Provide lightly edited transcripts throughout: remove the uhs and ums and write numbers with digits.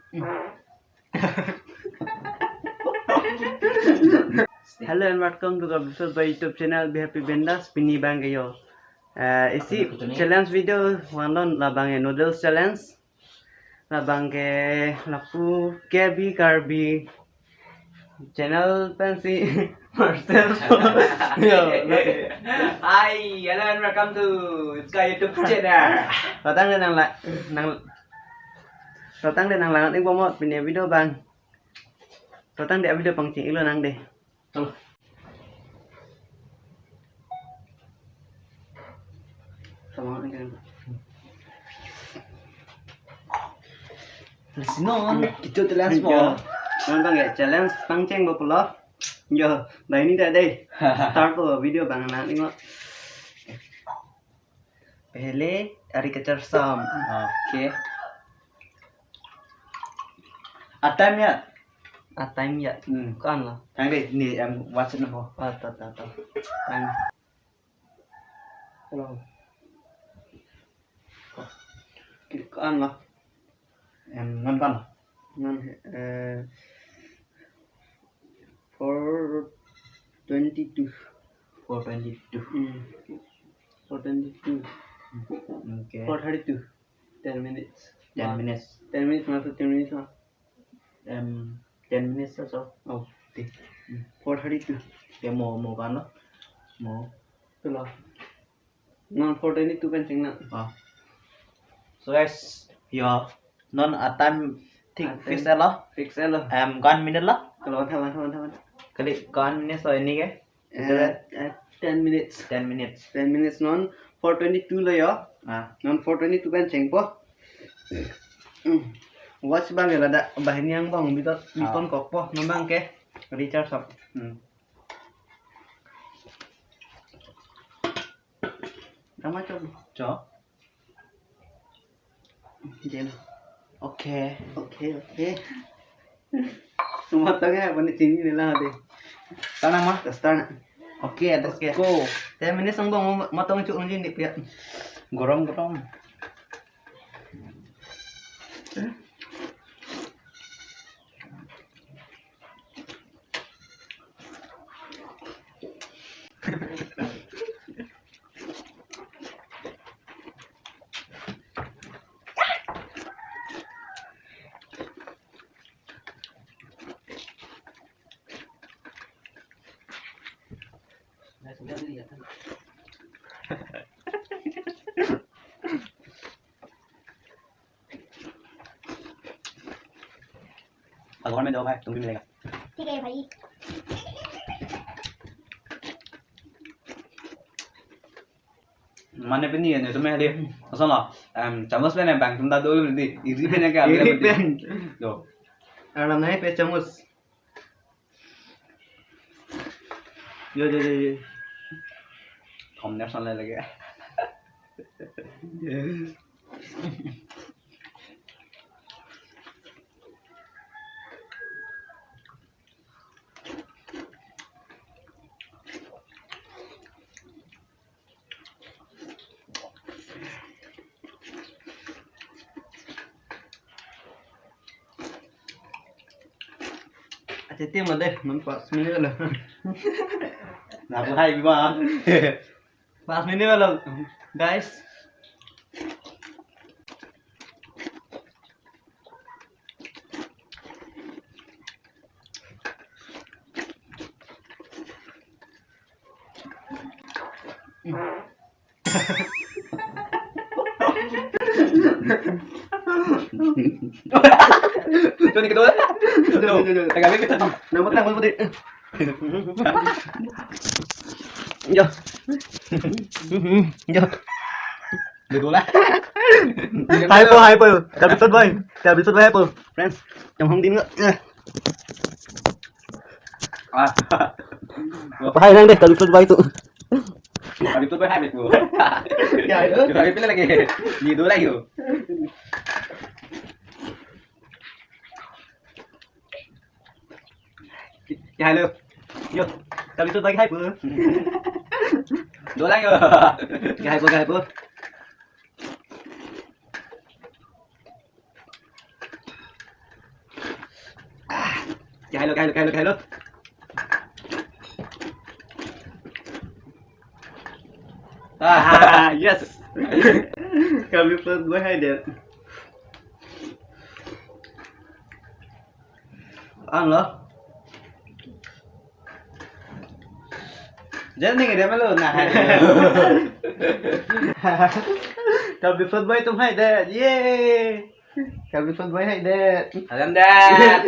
Hello and welcome to Karbi Flute Boy YouTube channel. Be happy bendas pini bang ayo. Isi challenge video wandon labang noodles challenge. Labang ke lapu ke B Karbi channel pensi Marcel. Hi, hello and welcome to Sky YouTube channel. Datang dan nang langat ing pomot pini video bang. Datang dia video pangcing ilo nang deh. Tuh. Sama kan. Sinon, kita challenge mo. Vâng vâng ạ, challenge tăng tranh bộ blog. Giờ đấy đi tại đây. Start của video bằng nào đi ngọ. Pehले agriculture sum. Okay. Time ya? Time ya. Con là. Thằng đây, nè em watch nó không? Tao. Time. Hello. Con là. Em ngon con. Ngon 422. 422. 422. Okay. 432. 10 minutes. 10 minutes. 10 minutes mà 15 minutes mà. 10 minutes or so. Oh, okay. 432. Cái mồ con đó. Mồ. Itu loh. Non 422 kan cing nak. So guys, your non time thing fix lo. Fix lo. Con minute lo. Kalau teman. Kali con minute so ini ke? 10 minutes. 10 minutes. 10 minutes non 422 lo ya. Non 422 kan cing po. Watch bang ya ada bahan yang bang bipon kok po nombang ke recharge up. Kamu Cho. Jadi Okay. Semua tengah apa nih sini nih lah deh. Tanang mah. Start. Okay, let's go. 10 minutes ang bang matong cuk nji ni pia. Gorong. Con bên đâu phải, tung này cả. ठीक है भाई Mana peni ya, itu mah dia. Asal lah, camus peni bang, chúng ta dulu đi, iri peni cái Iri pen. Đồ. Alam naik pe chamus. Yo. Không nếp sang lên lagi. Jadi mana deh, nampak sini kalau. Nah, aku hai bima. Pas ini kalau guys. Tuh nih kedua. Tuh, tengah ini. Nampak tangan putih. Yo. Được lah. Hyper. Karbi Flute Boy. Karbi Flute Boy hyper. Friends, trong không tin nữa. Hai đang deh Karbi Flute Boy itu. Karbi Flute Boy habis bu. Ya itu. Karbi pilih lagi. Di dulu lagi. Ya halo. Yo. Karbi Flute Boy hyper. Dulu lagi. Hyper. Kahilo. Yes. Karbi Flute Boy hay đẹp. Ăn lắm. Jangan nih dia malu nah. Karbi Flute Boy tum hay đẹp. Yeah. Karbi Flute Boy hay đẹp. Adam dad.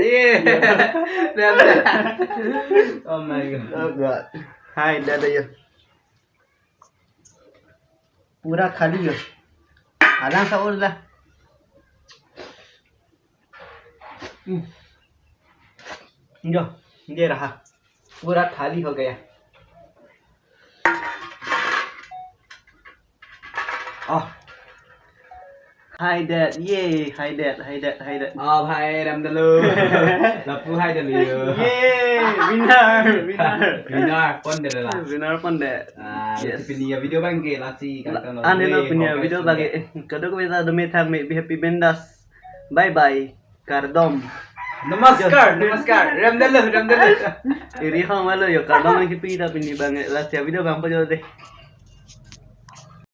Adam dad. Oh my god. Oh god. Hay đẹp đây. पूरा खाली हो आराम से और ला जो ये रहा पूरा खाली हो गया हाय डैड ये hi dad Oh hai Adam dulu. Lapu hai dulu. ये winner Pon dia lah. Winner Pande Yes. Punya video bang ke lasi kata ane lo punya video bagi kado ko bisa demi tham be happy bendas bye bye kardom Namaskar. Ram dulu. iri khang malo yo kardom ki pita pini bang last video bang pa jo de